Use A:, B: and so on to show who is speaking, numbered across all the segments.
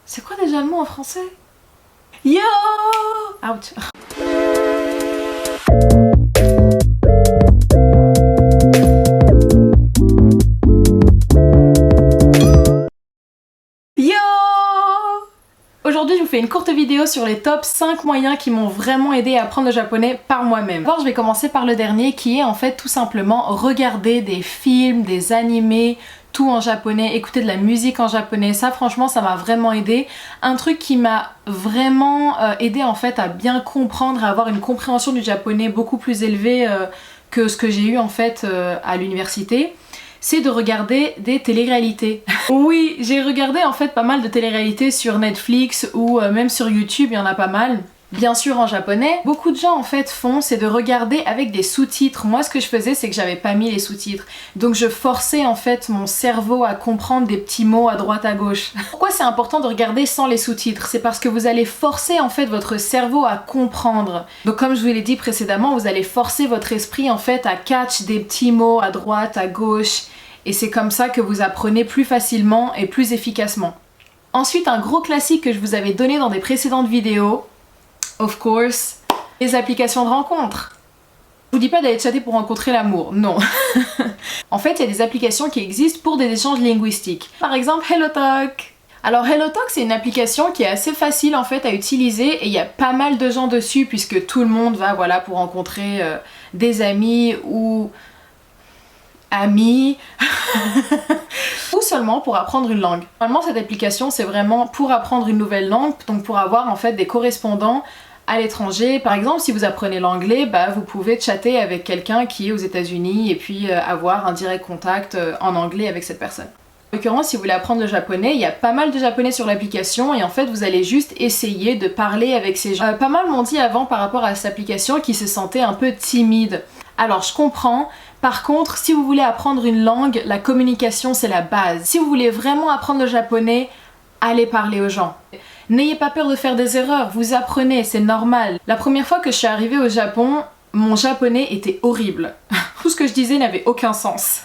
A: C'est quoi déjà le mot en français? Yo! Ouch. Yo! Aujourd'hui je vous fais une courte vidéo sur les top 5 moyens qui m'ont vraiment aidé à apprendre le japonais par moi-même. D'abord je vais commencer par le dernier qui est en fait tout simplement regarder des films, des animés, tout en japonais, écouter de la musique en japonais. Ça franchement ça m'a vraiment aidé. Un truc qui m'a vraiment aidé en fait à bien comprendre, à avoir une compréhension du japonais beaucoup plus élevée que ce que j'ai eu en fait à l'université, c'est de regarder des téléréalités. Oui, j'ai regardé en fait pas mal de téléréalités sur Netflix ou même sur YouTube, il y en a pas mal. Bien sûr en japonais. Beaucoup de gens en fait font, c'est de regarder avec des sous-titres. Moi ce que je faisais c'est que j'avais pas mis les sous-titres. Donc je forçais en fait mon cerveau à comprendre des petits mots à droite à gauche. Pourquoi c'est important de regarder sans les sous-titres? C'est parce que vous allez forcer en fait votre cerveau à comprendre. Donc comme je vous l'ai dit précédemment, vous allez forcer votre esprit en fait à catch des petits mots à droite, à gauche. Et c'est comme ça que vous apprenez plus facilement et plus efficacement. Ensuite, un gros classique que je vous avais donné dans des précédentes vidéos, of course, les applications de rencontres. Je vous dis pas d'aller chatter pour rencontrer l'amour, non. En fait, il y a des applications qui existent pour des échanges linguistiques. Par exemple, HelloTalk. Alors HelloTalk, c'est une application qui est assez facile en fait à utiliser et il y a pas mal de gens dessus puisque tout le monde va voilà pour rencontrer des amis ou amis ou seulement pour apprendre une langue. Normalement cette application c'est vraiment pour apprendre une nouvelle langue, donc pour avoir en fait des correspondants à l'étranger. Par exemple si vous apprenez l'anglais, bah, vous pouvez chatter avec quelqu'un qui est aux États-Unis et puis avoir un direct contact en anglais avec cette personne. En l'occurrence, si vous voulez apprendre le japonais, il y a pas mal de japonais sur l'application et en fait vous allez juste essayer de parler avec ces gens. Pas mal m'ont dit avant par rapport à cette application qu'ils se sentaient un peu timides. Alors je comprends. Par contre, si vous voulez apprendre une langue, la communication c'est la base. Si vous voulez vraiment apprendre le japonais, allez parler aux gens. N'ayez pas peur de faire des erreurs, vous apprenez, c'est normal. La première fois que je suis arrivée au Japon, mon japonais était horrible. Tout ce que je disais n'avait aucun sens.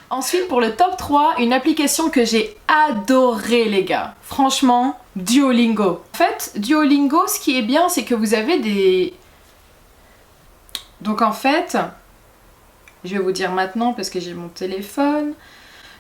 A: Ensuite, pour le top 3, une application que j'ai adorée les gars. Franchement, Duolingo. En fait, Duolingo, ce qui est bien, c'est que vous avez des... Donc en fait... Je vais vous dire maintenant parce que j'ai mon téléphone.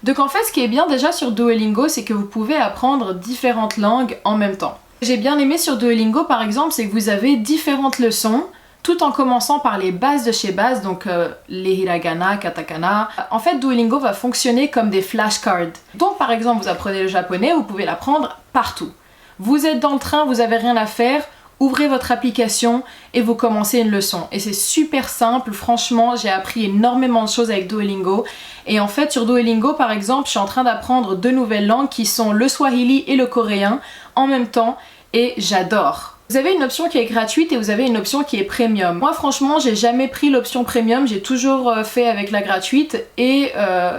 A: Donc en fait ce qui est bien déjà sur Duolingo c'est que vous pouvez apprendre différentes langues en même temps. Ce que j'ai bien aimé sur Duolingo par exemple c'est que vous avez différentes leçons tout en commençant par les bases de chez base, donc les hiragana, katakana. En fait Duolingo va fonctionner comme des flashcards. Donc par exemple vous apprenez le japonais, vous pouvez l'apprendre partout. Vous êtes dans le train, vous avez rien à faire. Ouvrez votre application et vous commencez une leçon. Et c'est super simple, franchement, j'ai appris énormément de choses avec Duolingo. Et en fait, sur Duolingo, par exemple, je suis en train d'apprendre 2 nouvelles langues qui sont le swahili et le coréen en même temps. Et j'adore. Vous avez une option qui est gratuite et vous avez une option qui est premium. Moi, franchement, j'ai jamais pris l'option premium, j'ai toujours fait avec la gratuite. Et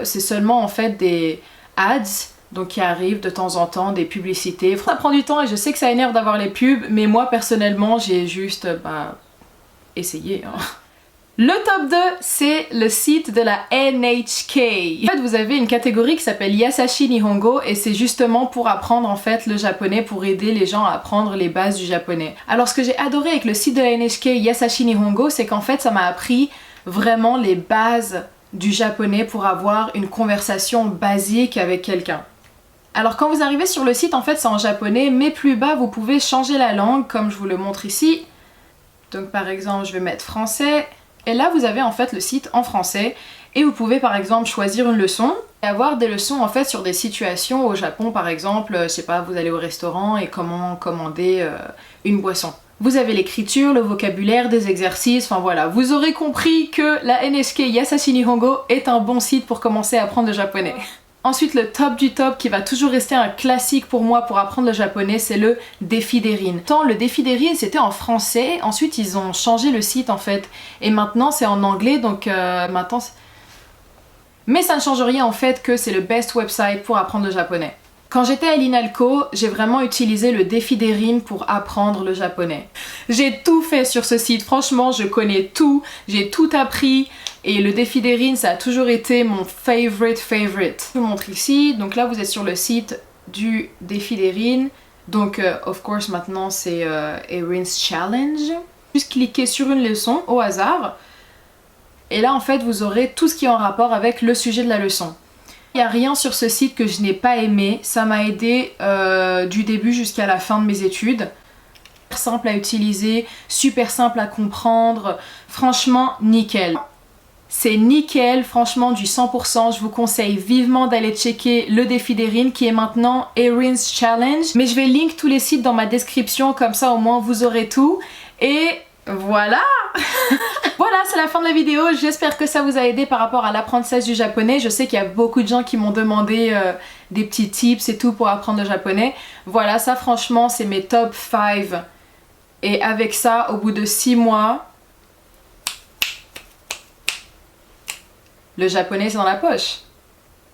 A: c'est seulement en fait des ads. Donc qui arrive de temps en temps, des publicités. Ça prend du temps et je sais que ça énerve d'avoir les pubs, mais moi personnellement j'ai juste essayé. Hein. Le top 2, c'est le site de la NHK. En fait, vous avez une catégorie qui s'appelle Yasashi Nihongo et c'est justement pour apprendre en fait le japonais, pour aider les gens à apprendre les bases du japonais. Alors ce que j'ai adoré avec le site de la NHK Yasashi Nihongo, c'est qu'en fait ça m'a appris vraiment les bases du japonais pour avoir une conversation basique avec quelqu'un. Alors quand vous arrivez sur le site, en fait c'est en japonais, mais plus bas vous pouvez changer la langue comme je vous le montre ici. Donc par exemple je vais mettre français, et là vous avez en fait le site en français, et vous pouvez par exemple choisir une leçon, et avoir des leçons en fait sur des situations au Japon par exemple, je sais pas, vous allez au restaurant et comment commander une boisson. Vous avez l'écriture, le vocabulaire, des exercices, enfin voilà, vous aurez compris que la NHK Yasashi Nihongo est un bon site pour commencer à apprendre le japonais. Ensuite, le top du top qui va toujours rester un classique pour moi pour apprendre le japonais, c'est le défi d'Erin. Tant le défi d'Erin c'était en français, ensuite ils ont changé le site en fait, et maintenant c'est en anglais, donc maintenant... Mais ça ne change rien en fait que c'est le best website pour apprendre le japonais. Quand j'étais à l'INALCO, j'ai vraiment utilisé le défi d'Erin pour apprendre le japonais. J'ai tout fait sur ce site, franchement je connais tout, j'ai tout appris. Et le défi d'Erin, ça a toujours été mon favorite. Je vous montre ici, donc là vous êtes sur le site du défi d'Erin. Donc, of course, maintenant c'est Erin's Challenge. Juste cliquer sur une leçon au hasard. Et là, en fait, vous aurez tout ce qui est en rapport avec le sujet de la leçon. Il n'y a rien sur ce site que je n'ai pas aimé. Ça m'a aidé du début jusqu'à la fin de mes études. Super simple à utiliser, super simple à comprendre. Franchement, nickel. C'est nickel, franchement du 100%. Je vous conseille vivement d'aller checker le défi d'Erin qui est maintenant Erin's Challenge. Mais je vais link tous les sites dans ma description, comme ça au moins vous aurez tout. Et voilà. Voilà, c'est la fin de la vidéo. J'espère que ça vous a aidé par rapport à l'apprentissage du japonais. Je sais qu'il y a beaucoup de gens qui m'ont demandé des petits tips et tout pour apprendre le japonais. Voilà, ça franchement c'est mes top 5. Et avec ça, au bout de 6 mois, le japonais c'est dans la poche.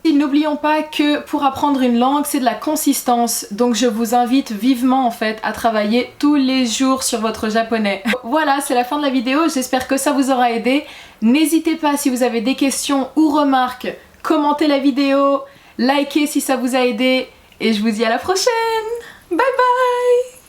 A: N'oublions pas que pour apprendre une langue, c'est de la consistance. Donc je vous invite vivement en fait à travailler tous les jours sur votre japonais. Voilà, c'est la fin de la vidéo. J'espère que ça vous aura aidé. N'hésitez pas si vous avez des questions ou remarques, commentez la vidéo, likez si ça vous a aidé. Et je vous dis à la prochaine. Bye bye.